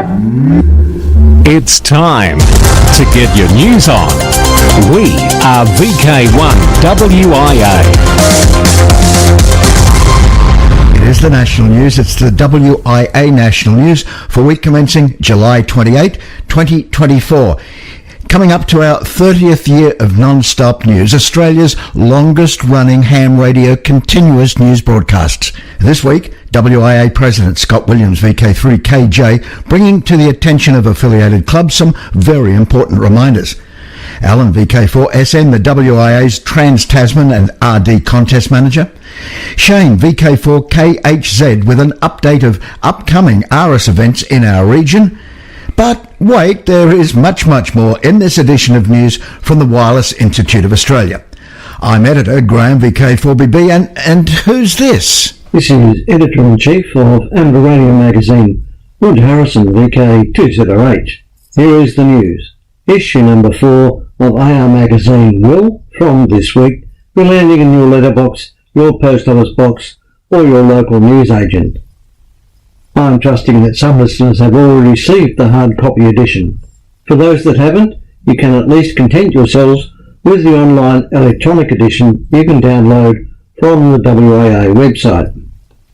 It's time to get your news on. We are VK1WIA. It is the national news. It's the WIA national news for week commencing July 28, 2024. Coming up to our 30th year of non-stop news, Australia's longest-running ham radio continuous news broadcasts. This week, WIA President Scott Williams, VK3KJ, bringing to the attention of affiliated clubs some very important reminders. Alan, VK4SN, the WIA's Trans-Tasman and RD contest manager. Shane, VK4KHZ, with an update of upcoming ARIS events in our region. But wait, there is much, much more in this edition of news from the Wireless Institute of Australia. I'm editor Graham, VK4BB, and who's this? This is Editor-in-Chief of Amber Radio Magazine, Wood Harrison, VK2ZRH. Here is the news. Issue number 4 of AR Magazine will, from this week, be landing in your letterbox, your post office box, or your local newsagent. I'm trusting that some listeners have already received the hard copy edition. For those that haven't, you can at least content yourselves with the online electronic edition you can download from the WIA website.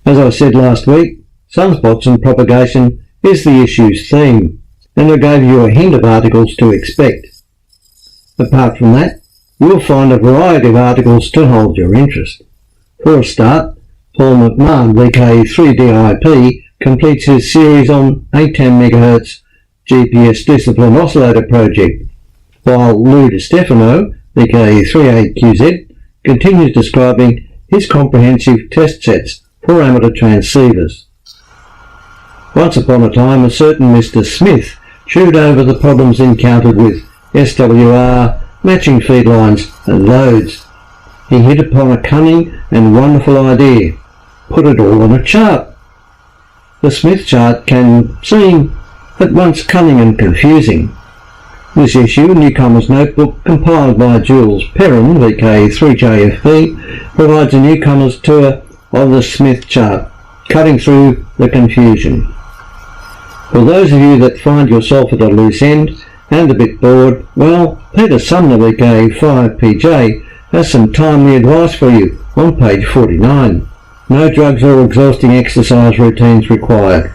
As I said last week, sunspots and propagation is the issue's theme, and I gave you a hint of articles to expect. Apart from that, you'll find a variety of articles to hold your interest. For a start, Paul McMahon, VK3DIP, completes his series on a 10 MHz GPS discipline oscillator project, while Lou DiStefano, VK38QZ, continues describing his comprehensive test sets for amateur transceivers. Once upon a time, a certain Mr. Smith chewed over the problems encountered with SWR, matching feed lines and loads. He hit upon a cunning and wonderful idea: put it all on a chart. The Smith chart can seem at once cunning and confusing. This issue, Newcomer's Notebook, compiled by Jules Perrin, VK3JFP, provides a newcomer's tour of the Smith chart, cutting through the confusion. For those of you that find yourself at a loose end and a bit bored, well, Peter Sumner, VK5PJ, has some timely advice for you on page 49. No drugs or exhausting exercise routines required.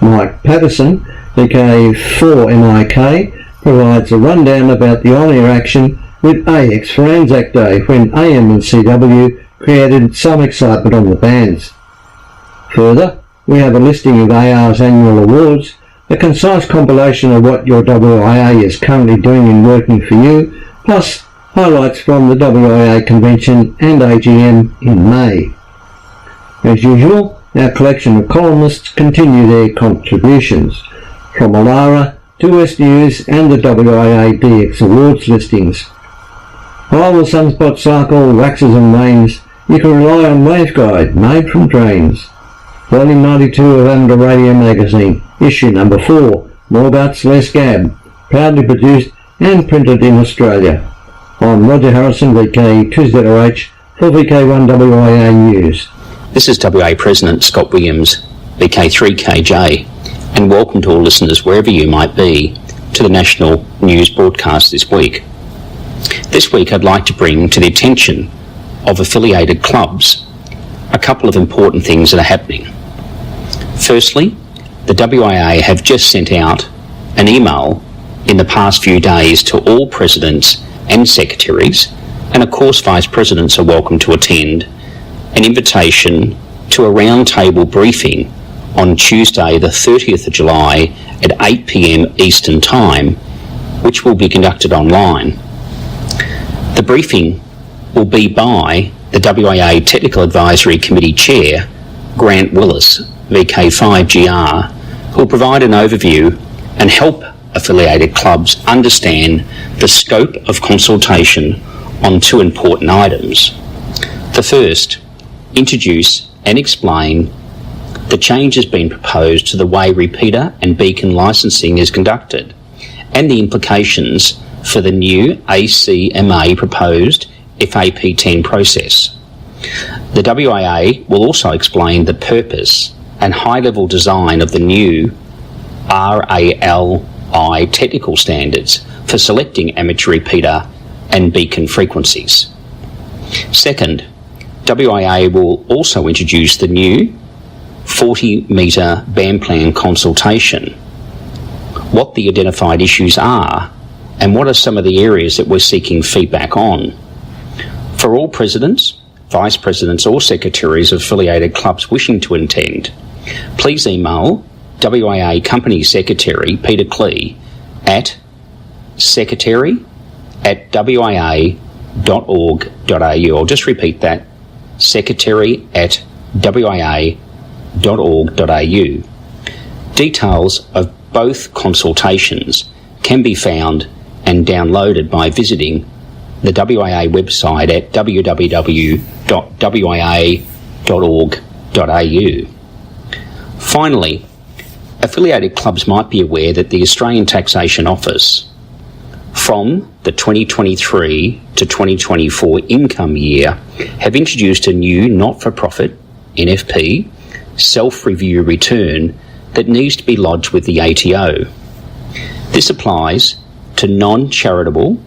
Mike Patterson, VK4MIK, provides a rundown about the on-air action with AX for Anzac Day, when AM and CW created some excitement on the bands. Further, we have a listing of AR's annual awards, a concise compilation of what your WIA is currently doing and working for you, plus highlights from the WIA convention and AGM in May. As usual, our collection of columnists continue their contributions, from Alara to West News and the WIA DX Awards listings. While the sunspot cycle waxes and wanes, you can rely on Waveguide, made from drains. Volume 92 of Amber Radio Magazine, issue number 4, more guts, less gab, proudly produced and printed in Australia. I'm Roger Harrison, VK2ZRH, for VK1WIA News. This is WA President Scott Williams, VK3KJ, and welcome to all listeners wherever you might be to the national news broadcast this week. This week I'd like to bring to the attention of affiliated clubs a couple of important things that are happening. Firstly, the WIA have just sent out an email in the past few days to all presidents and secretaries, and of course vice presidents are welcome to attend, an invitation to a roundtable briefing on Tuesday the 30th of July at 8 p.m. Eastern Time, which will be conducted online. The briefing will be by the WIA Technical Advisory Committee Chair, Grant Willis, VK5GR, who will provide an overview and help affiliated clubs understand the scope of consultation on two important items. The first, introduce and explain the changes being proposed to the way repeater and beacon licensing is conducted and the implications for the new ACMA proposed FAP10 process. The WIA will also explain the purpose and high-level design of the new RALI technical standards for selecting amateur repeater and beacon frequencies. Second, WIA will also introduce the new 40-metre band plan consultation, what the identified issues are, and what are some of the areas that we're seeking feedback on. For all presidents, vice presidents or secretaries of affiliated clubs wishing to attend, please email WIA Company Secretary Peter Klee at secretary@wia.org.au. I'll just repeat that, secretary@wia.org.au. Details of both consultations can be found and downloaded by visiting the WIA website at www.wia.org.au. Finally, affiliated clubs might be aware that the Australian Taxation Office, from the 2023 to 2024 income year, have introduced a new not-for-profit NFP self-review return that needs to be lodged with the ATO. This applies to non-charitable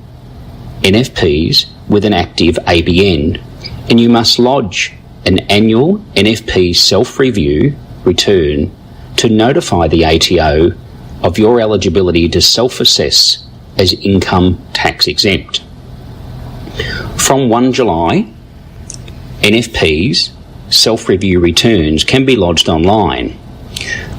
NFPs with an active ABN, and you must lodge an annual NFP self-review return to notify the ATO of your eligibility to self-assess as income tax exempt. From 1 July, NFPs self-review returns can be lodged online.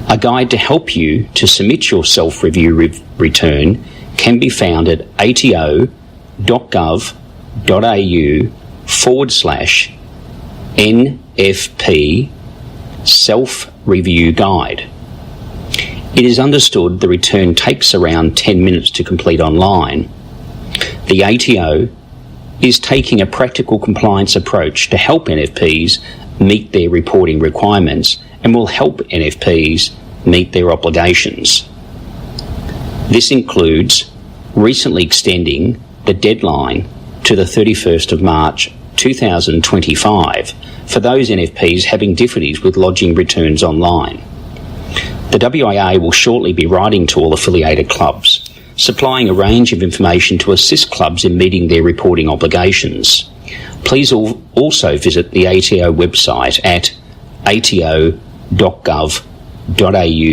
A guide to help you to submit your self-review return can be found at ato.gov.au/NFP self-review guide. It is understood the return takes around 10 minutes to complete online. The ATO is taking a practical compliance approach to help NFPs meet their reporting requirements and will help NFPs meet their obligations. This includes recently extending the deadline to the 31st of March 2025 for those NFPs having difficulties with lodging returns online. The WIA will shortly be writing to all affiliated clubs, supplying a range of information to assist clubs in meeting their reporting obligations. Please also visit the ATO website at ato.gov.au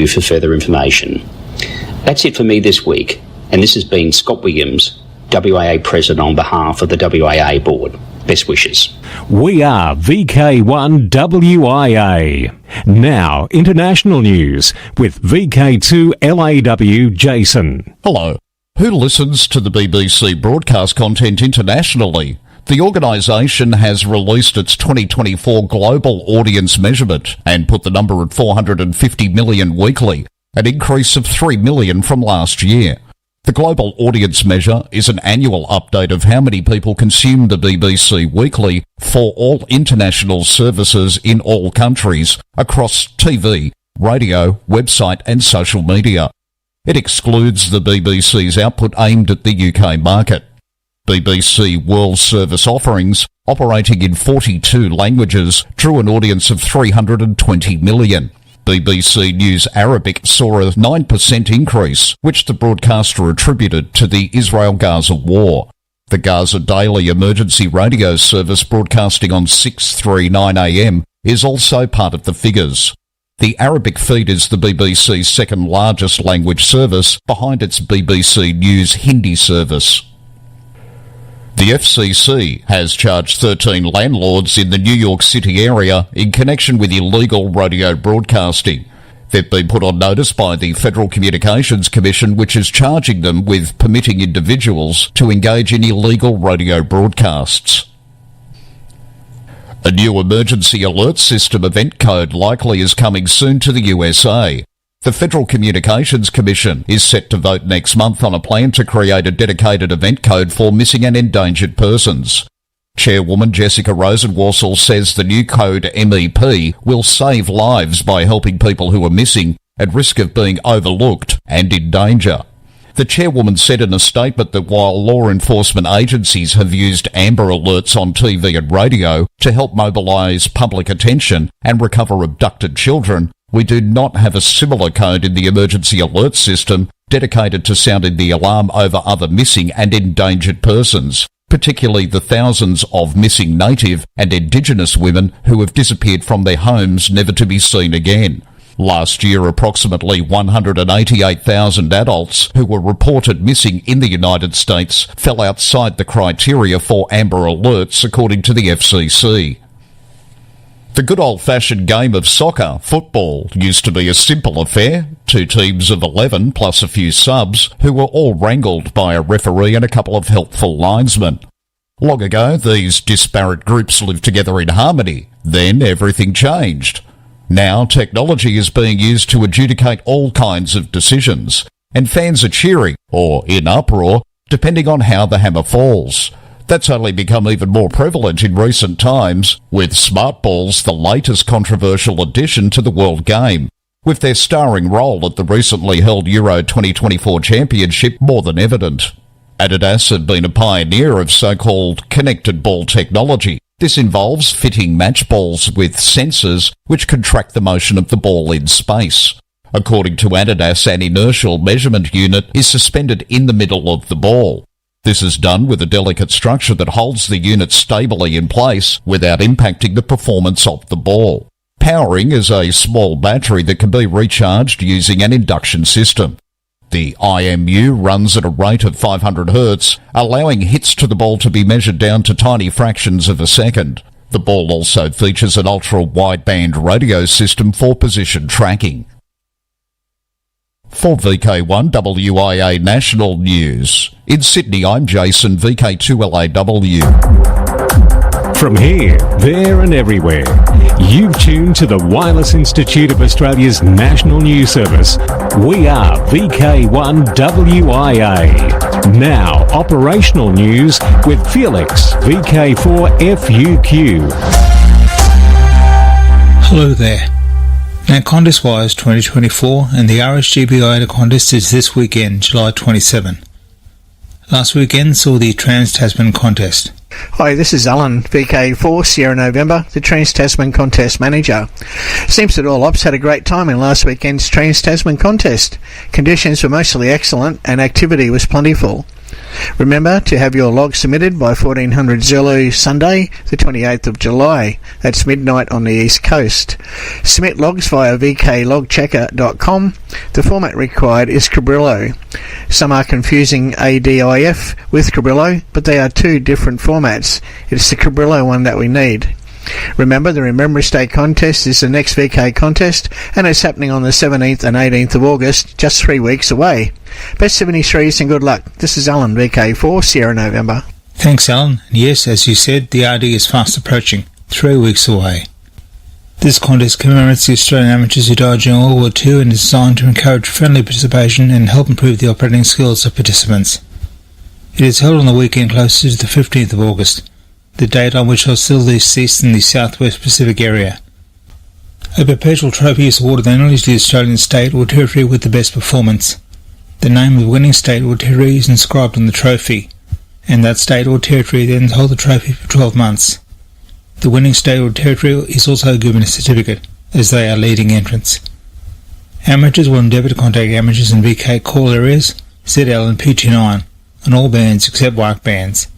for further information. That's it for me this week, and this has been Scott Williams, WIA President on behalf of the WIA Board. Best wishes. We are VK1WIA. Now, international news with VK2LAW Jason. Hello. Who listens to the BBC broadcast content internationally? The organisation has released its 2024 global audience measurement and put the number at 450 million weekly, an increase of 3 million from last year. The global audience measure is an annual update of how many people consume the BBC weekly for all international services in all countries across TV, radio, website and social media. It excludes the BBC's output aimed at the UK market. BBC World Service offerings, operating in 42 languages, drew an audience of 320 million. BBC News Arabic saw a 9% increase, which the broadcaster attributed to the Israel-Gaza war. The Gaza Daily Emergency Radio Service, broadcasting on 6:39 a.m, is also part of the figures. The Arabic feed is the BBC's second largest language service, behind its BBC News Hindi service. The FCC has charged 13 landlords in the New York City area in connection with illegal radio broadcasting. They've been put on notice by the Federal Communications Commission, which is charging them with permitting individuals to engage in illegal radio broadcasts. A new emergency alert system event code likely is coming soon to the USA. The Federal Communications Commission is set to vote next month on a plan to create a dedicated event code for missing and endangered persons. Chairwoman Jessica Rosenworcel says the new code MEP will save lives by helping people who are missing, at risk of being overlooked and in danger. The chairwoman said in a statement that while law enforcement agencies have used Amber Alerts on TV and radio to help mobilise public attention and recover abducted children, we do not have a similar code in the emergency alert system dedicated to sounding the alarm over other missing and endangered persons, particularly the thousands of missing native and indigenous women who have disappeared from their homes never to be seen again. Last year, approximately 188,000 adults who were reported missing in the United States fell outside the criteria for Amber Alerts, according to the FCC. The good old-fashioned game of soccer, football, used to be a simple affair. 2 teams of 11 plus a few subs who were all wrangled by a referee and a couple of helpful linesmen. Long ago, these disparate groups lived together in harmony. Then everything changed. Now technology is being used to adjudicate all kinds of decisions, and fans are cheering, or in uproar, depending on how the hammer falls. That's only become even more prevalent in recent times, with smart balls the latest controversial addition to the world game, with their starring role at the recently held Euro 2024 Championship more than evident. Adidas have been a pioneer of so-called connected ball technology. This involves fitting match balls with sensors which can track the motion of the ball in space. According to Adidas, an inertial measurement unit is suspended in the middle of the ball. This is done with a delicate structure that holds the unit stably in place without impacting the performance of the ball. Powering is a small battery that can be recharged using an induction system. The IMU runs at a rate of 500 Hz, allowing hits to the ball to be measured down to tiny fractions of a second. The ball also features an ultra-wideband radio system for position tracking. For VK1 WIA National News, in Sydney I'm Jason, VK2LAW. From here, there and everywhere, you've tuned to the Wireless Institute of Australia's National News Service. We are VK1WIA. Now, operational news with Felix, VK4FUQ. Hello there. Now, Contest-wise 2024 and the RSGB IATA contest is this weekend, July 27. Last weekend saw the Trans-Tasman contest. Hi, this is Alan, VK4 Sierra November, the Trans-Tasman contest manager. Seems that all ops had a great time in last weekend's Trans-Tasman contest. Conditions were mostly excellent and activity was plentiful. Remember to have your log submitted by 1400 Zulu Sunday, the 28th of July. That's midnight on the East Coast. Submit logs via vklogchecker.com. The format required is Cabrillo. Some are confusing ADIF with Cabrillo, but they are 2 different formats. It's the Cabrillo one that we need. Remember, the Remembrance Day contest is the next VK contest, and it's happening on the 17th and 18th of August, just 3 weeks away. Best 73s and good luck. This is Alan, VK4 Sierra November. Thanks, Alan. And yes, as you said, the RD is fast approaching, 3 weeks away. This contest commemorates the Australian amateurs who died during World War II and is designed to encourage friendly participation and help improve the operating skills of participants. It is held on the weekend closer to the 15th of August, the date on which hostilities ceased in the Southwest Pacific area. A perpetual trophy is awarded annually to the Australian state or territory with the best performance. The name of the winning state or territory is inscribed on the trophy, and that state or territory then holds the trophy for 12 months. The winning state or territory is also given a certificate, as they are leading entrants. Amateurs will endeavour to contact amateurs in VK call areas, ZL and P29, on all bands except WARC bands.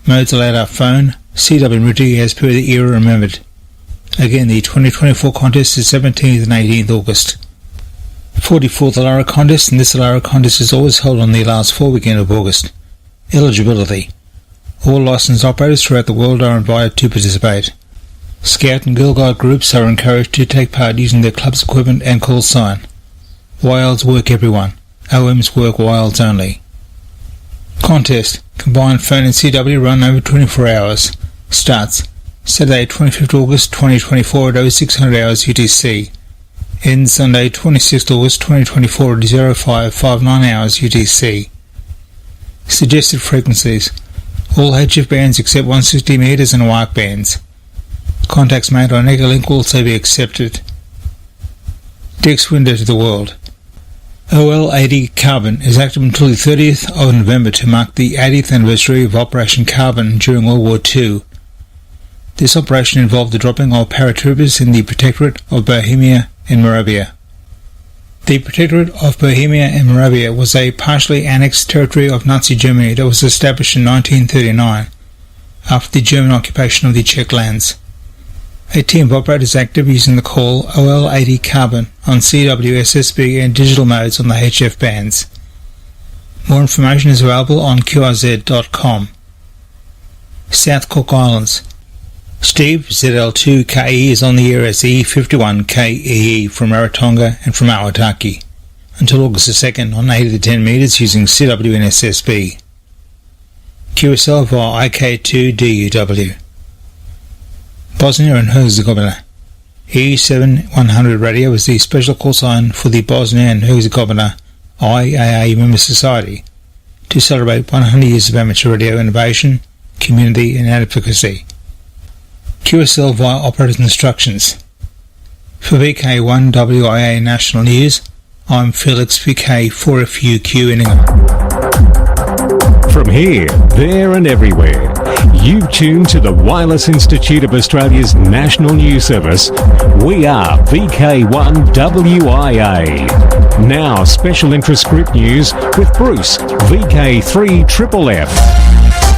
Modes allowed are phone, CW and RTTY as per the era remembered. Again, the 2024 contest is 17th and 18th August. 44th Alara contest, and this Alara contest is always held on the last 4 weekend of August. Eligibility. All licensed operators throughout the world are invited to participate. Scout and Girl Guide groups are encouraged to take part using their club's equipment and call sign. Wilds work everyone. OMs work wilds only. Contest. Combined phone and CW run over 24 hours. Starts Saturday 25th August 2024 at 0600 hours UTC. Ends Sunday 26th August 2024 at 0559 hours UTC. Suggested frequencies. All HF bands except 160 metres and WARC bands. Contacts made on Egalink will also be accepted. Dex window to the world. OL-80 Carbon is active until the 30th of November to mark the 80th anniversary of Operation Carbon during World War II. This operation involved the dropping of paratroopers in the Protectorate of Bohemia in Moravia. The Protectorate of Bohemia and Moravia was a partially annexed territory of Nazi Germany that was established in 1939 after the German occupation of the Czech lands. A team of operators active using the call OL80 Carbon on CW, SSB and digital modes on the HF bands. More information is available on qrz.com. South Cook Islands. Steve ZL2KE is on the air as E51KEE from Rarotonga and from Awataki until August the 2nd on 8 to 10 metres using CW and SSB. QSL via IK2DUW. Bosnia and Herzegovina. E7100 radio is the special call sign for the Bosnia and Herzegovina IAA Member Society to celebrate 100 years of amateur radio innovation, community and advocacy. QSL via operator's instructions. For VK1WIA National News, I'm Felix VK4FUQ Inningham. From here, there and everywhere, you've tuned to the Wireless Institute of Australia's National News Service. We are VK1WIA. Now, special interest group news with Bruce, VK3FFF.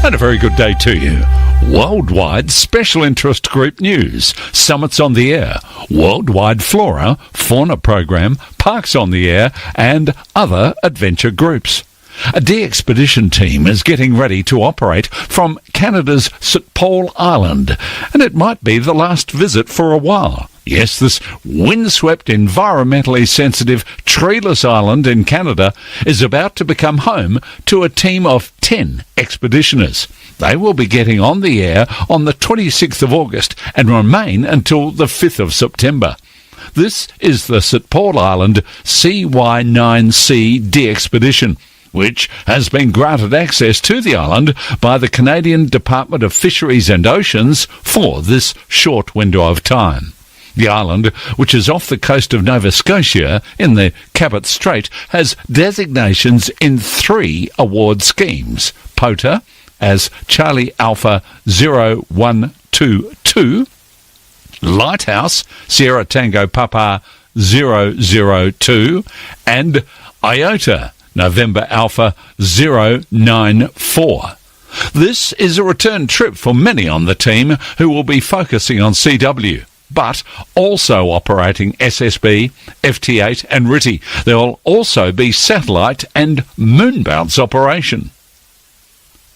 And a very good day to you. Worldwide Special Interest Group News. Summits on the Air. Worldwide Flora, Fauna Program, Parks on the Air, and other adventure groups. A de-expedition team is getting ready to operate from Canada's St. Paul Island, and it might be the last visit for a while. Yes, this windswept, environmentally sensitive, treeless island in Canada is about to become home to a team of 10 expeditioners. They will be getting on the air on the 26th of August and remain until the 5th of September. This is the St. Paul Island CY9C de-expedition, which has been granted access to the island by the Canadian Department of Fisheries and Oceans for this short window of time. The island, which is off the coast of Nova Scotia in the Cabot Strait, has designations in 3 award schemes. POTA as Charlie Alpha 0122, Lighthouse Sierra Tango Papa 002, and IOTA November Alpha 094. This is a return trip for many on the team who will be focusing on CW, but also operating SSB, FT8 and RTTY. There will also be satellite and moonbounce operation.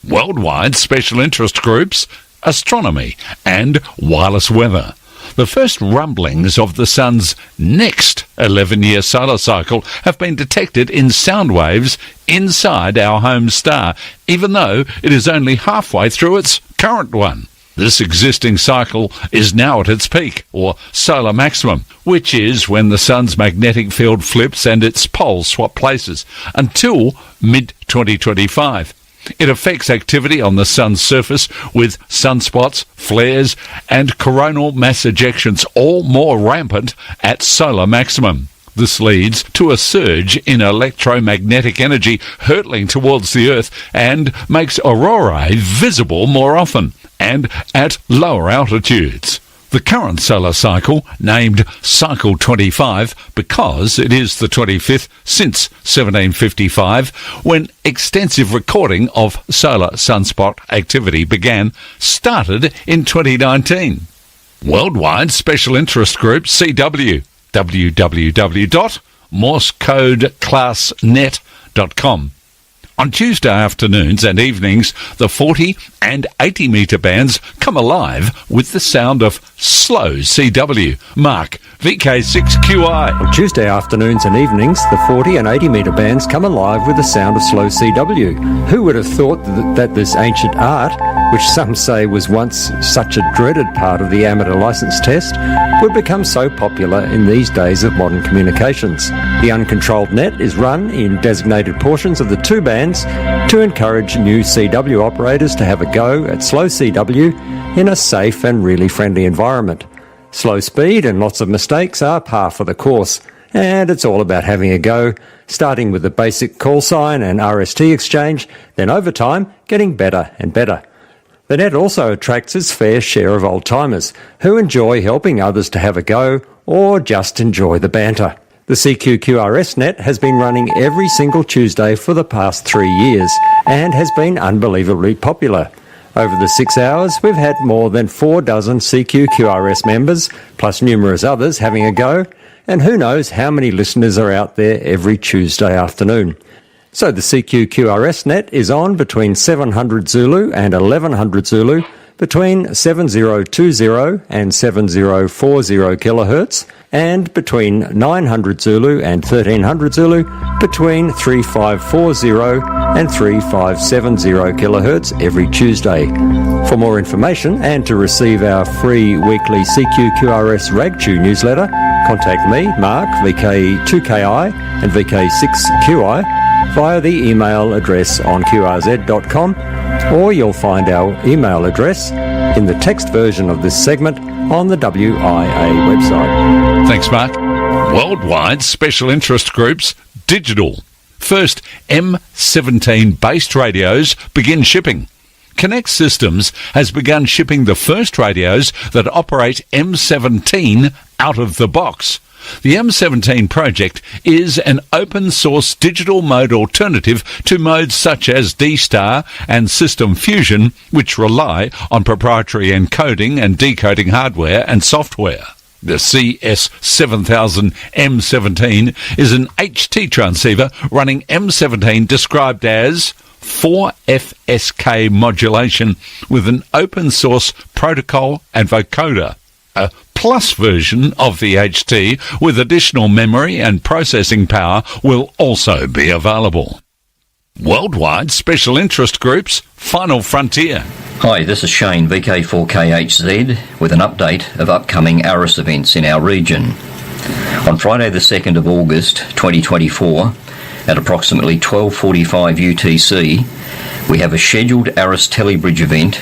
Worldwide Special Interest Groups, Astronomy and Wireless Weather. The first rumblings of the Sun's next 11-year solar cycle have been detected in sound waves inside our home star, even though it is only halfway through its current one. This existing cycle is now at its peak, or solar maximum, which is when the Sun's magnetic field flips and its poles swap places, until mid-2025. It affects activity on the Sun's surface with sunspots, flares and coronal mass ejections, all more rampant at solar maximum. This leads to a surge in electromagnetic energy hurtling towards the Earth and makes aurorae visible more often and at lower altitudes. The current solar cycle, named Cycle 25 because it is the 25th since 1755, when extensive recording of solar sunspot activity began, started in 2019. Worldwide Special Interest Group CW, www.morsecodeclassnet.com. On Tuesday afternoons and evenings, the 40 and 80 metre bands come alive with the sound of slow CW. Mark, VK6QI. On Tuesday afternoons and evenings, the 40 and 80 metre bands come alive with the sound of slow CW. Who would have thought that this ancient art, which some say was once such a dreaded part of the amateur licence test, would become so popular in these days of modern communications? The uncontrolled net is run in designated portions of the two bands to encourage new CW operators to have a go at slow CW in a safe and really friendly environment. Slow speed and lots of mistakes are par for the course, and it's all about having a go, starting with the basic call sign and RST exchange, then over time getting better and better. The net also attracts its fair share of old-timers who enjoy helping others to have a go or just enjoy the banter. The CQQRS net has been running every single Tuesday for the past 3 years and has been unbelievably popular. Over the 6 hours, we've had more than 4 dozen CQQRS members, plus numerous others having a go, and who knows how many listeners are out there every Tuesday afternoon. So the CQQRS net is on between 700 Zulu and 1100 Zulu, between 7020 and 7040 kilohertz, and between 900 Zulu and 1300 Zulu, between 3540 and 3570 kilohertz every Tuesday. For more information and to receive our free weekly CQQRS RagTune newsletter, contact me, Mark, VK2KI and VK6QI, via the email address on qrz.com, or you'll find our email address in the text version of this segment on the WIA website. Thanks, Mark. Worldwide special interest groups, digital. First, M17-based radios begin shipping. Connect Systems has begun shipping the first radios that operate M17 out of the box. The M17 project is an open-source digital mode alternative to modes such as D-Star and System Fusion, which rely on proprietary encoding and decoding hardware and software. The CS7000 M17 is an HT transceiver running M17 described as 4FSK modulation with an open-source protocol and vocoder. A plus version of the HT with additional memory and processing power will also be available. Worldwide special interest groups, Final Frontier. Hi, this is Shane, VK4KHZ, with an update of upcoming ARIS events in our region. On Friday the 2nd of August 2024, at approximately 12:45 UTC, we have a scheduled ARIS Telebridge event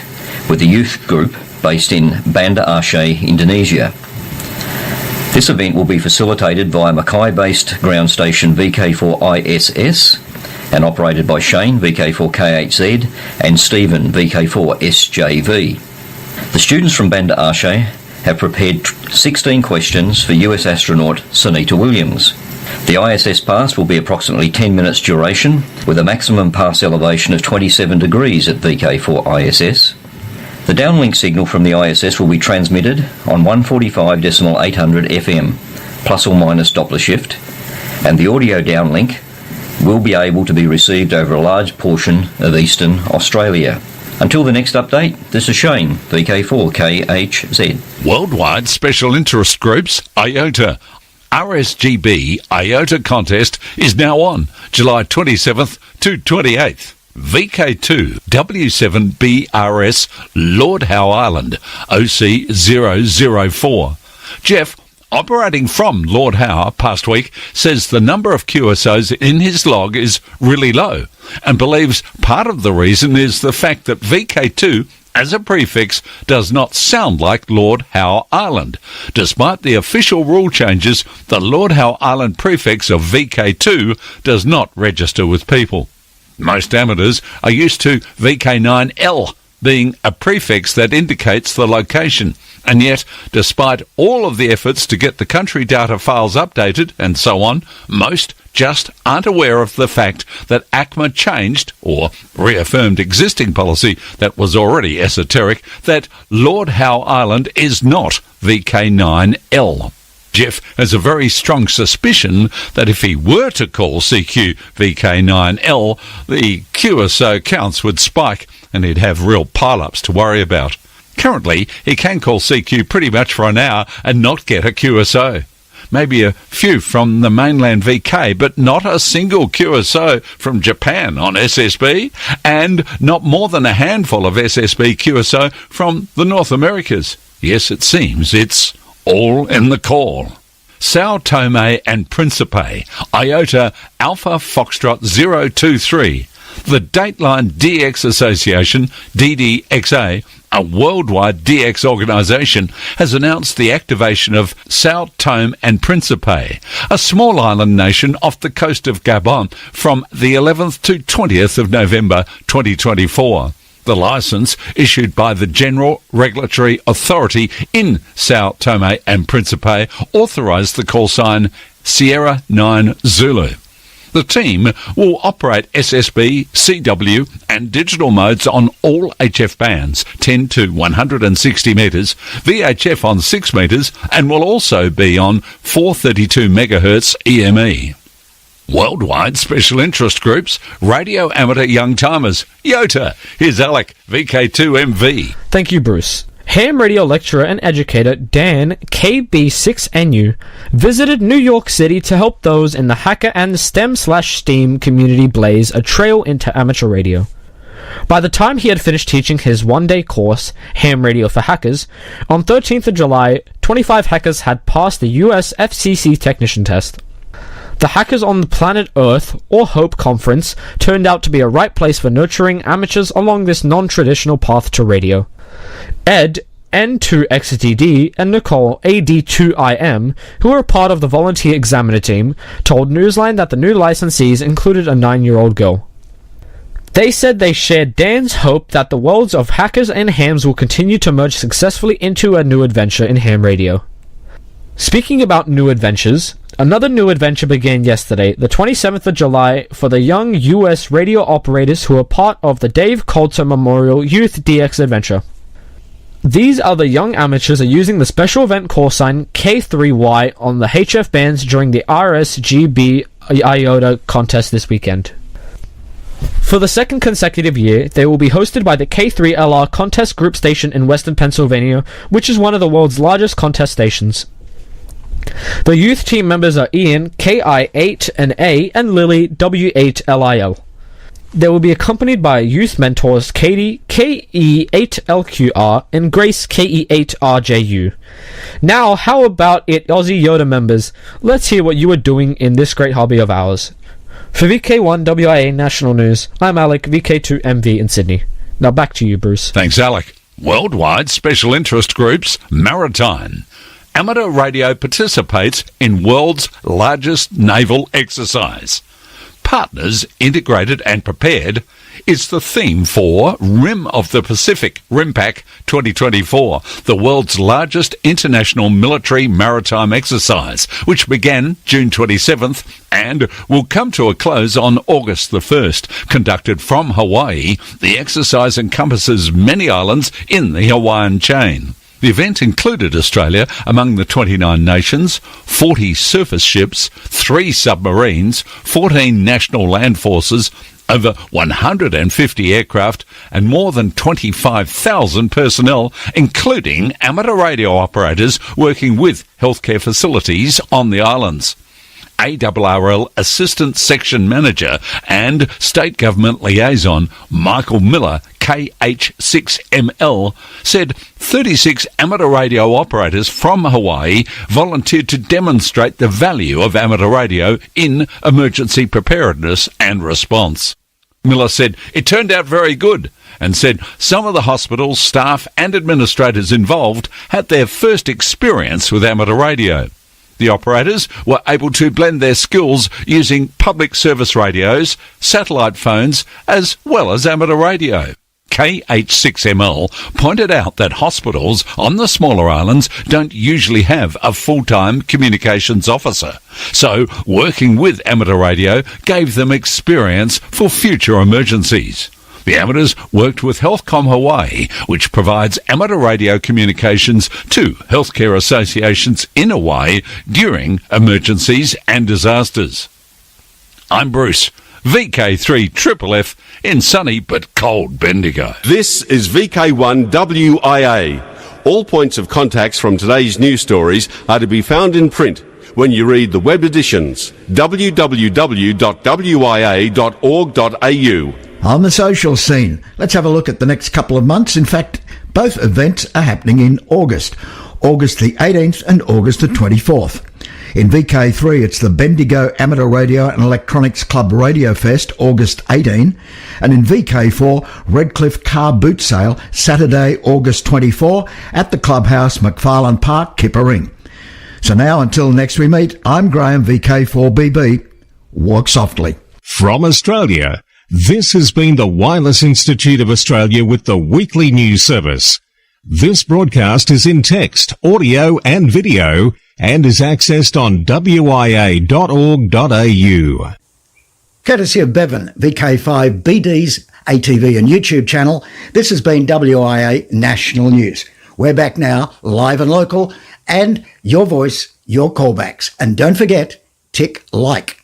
with a youth group based in Banda Aceh, Indonesia. This event will be facilitated via Mackay-based ground station VK4ISS and operated by Shane, VK4KHZ, and Stephen, VK4SJV. The students from Banda Aceh have prepared 16 questions for US astronaut Sunita Williams. The ISS pass will be approximately 10 minutes duration, with a maximum pass elevation of 27 degrees at VK4ISS. The downlink signal from the ISS will be transmitted on 145.800 FM, plus or minus Doppler shift, and the audio downlink will be able to be received over a large portion of eastern Australia. Until the next update, this is Shane, VK4KHZ. Worldwide special interest groups, IOTA. RSGB IOTA contest is now on July 27th to 28th. VK2 W7BRS Lord Howe Island OC004. Jeff, operating from Lord Howe past week, says the number of QSOs in his log is really low and believes part of the reason is the fact that VK2 as a prefix does not sound like Lord Howe Island. Despite the official rule changes, the Lord Howe Island prefix of VK2 does not register with people. Most amateurs are used to VK9L being a prefix that indicates the location, and yet, despite all of the efforts to get the country data files updated and so on, most just aren't aware of the fact that ACMA changed, or reaffirmed existing policy that was already esoteric, that Lord Howe Island is not VK9L. Jeff has a very strong suspicion that if he were to call CQ VK9L, the QSO counts would spike and he'd have real pile-ups to worry about. Currently, he can call CQ pretty much for an hour and not get a QSO. Maybe a few from the mainland VK, but not a single QSO from Japan on SSB, and not more than a handful of SSB QSO from the North Americas. Yes, it seems it's all in the call. Sao Tome and Principe, IOTA Alpha Foxtrot 023. The Dateline DX Association, DDXA, a worldwide DX organisation, has announced the activation of Sao Tome and Principe, a small island nation off the coast of Gabon, from the 11th to 20th of November 2024. The licence, issued by the General Regulatory Authority in Sao Tome and Principe, authorised the call sign Sierra 9 Zulu. The team will operate SSB, CW and digital modes on all HF bands, 10 to 160 metres, VHF on 6 metres, and will also be on 432 MHz EME. Worldwide special interest groups, radio amateur young timers. YOTA, here's Alec, VK2MV. Thank you, Bruce. Ham radio lecturer and educator Dan KB6NU visited New York City to help those in the hacker and STEM/STEAM community blaze a trail into amateur radio. By the time he had finished teaching his one-day course, Ham Radio for Hackers, on 13th of July, 25 hackers had passed the US FCC technician test. The Hackers on the Planet Earth, or HOPE conference, turned out to be a right place for nurturing amateurs along this non-traditional path to radio. Ed, N2XTD, and Nicole, AD2IM, who were a part of the volunteer examiner team, told Newsline that the new licensees included a 9-year-old girl. They said they shared Dan's hope that the worlds of hackers and hams will continue to merge successfully into a new adventure in ham radio. Speaking about new adventures, another new adventure began yesterday, the 27th of July, for the young US radio operators who are part of the Dave Coulter Memorial Youth DX Adventure. These other young amateurs are using the special event call sign K3Y on the HF bands during the RSGB IOTA contest this weekend. For the second consecutive year, they will be hosted by the K3LR contest group station in Western Pennsylvania, which is one of the world's largest contest stations. The youth team members are Ian, KI8NA, and Lily, W8LIL. They will be accompanied by youth mentors Katie, KE8LQR, and Grace, KE8RJU. Now, how about it, Aussie Yoda members? Let's hear what you are doing in this great hobby of ours. For VK1WIA National News, I'm Alec, VK2MV in Sydney. Now back to you, Bruce. Thanks, Alec. Worldwide special interest groups, Maritime. Amateur radio participates in world's largest naval exercise. Partners, Integrated and Prepared is the theme for Rim of the Pacific, RIMPAC 2024, the world's largest international military maritime exercise, which began June 27th and will come to a close on August the 1st. Conducted from Hawaii, the exercise encompasses many islands in the Hawaiian chain. The event included Australia among the 29 nations, 40 surface ships, 3 submarines, 14 national land forces, over 150 aircraft, and more than 25,000 personnel, including amateur radio operators working with healthcare facilities on the islands. ARRL Assistant Section Manager and State Government Liaison Michael Miller, KH6ML, said 36 amateur radio operators from Hawaii volunteered to demonstrate the value of amateur radio in emergency preparedness and response. Miller said it turned out very good and said some of the hospital's staff and administrators involved had their first experience with amateur radio. The operators were able to blend their skills using public service radios, satellite phones, as well as amateur radio. KH6ML pointed out that hospitals on the smaller islands don't usually have a full-time communications officer, so working with amateur radio gave them experience for future emergencies. The amateurs worked with HealthCom Hawaii, which provides amateur radio communications to healthcare associations in Hawaii during emergencies and disasters. I'm Bruce, VK3FFF in sunny but cold Bendigo. This is VK1WIA. All points of contacts from today's news stories are to be found in print when you read the web editions, www.wia.org.au. On the social scene, let's have a look at the next couple of months. In fact, both events are happening in August the 18th and August the 24th. In VK3, it's the Bendigo Amateur Radio and Electronics Club Radio Fest, August 18, and in VK4, Redcliffe Car Boot Sale, Saturday, August 24, at the Clubhouse, McFarlane Park, Kippering. So now, until next we meet, I'm Graham, VK4BB. Walk softly. From Australia, This has been the Wireless Institute of Australia with the weekly news service. This broadcast is in text, audio and video and is accessed on wia.org.au. Courtesy of Bevan, VK5 BD's ATV and YouTube channel, this has been WIA National News. We're back now, live and local, and your voice, your callbacks. And don't forget, tick like.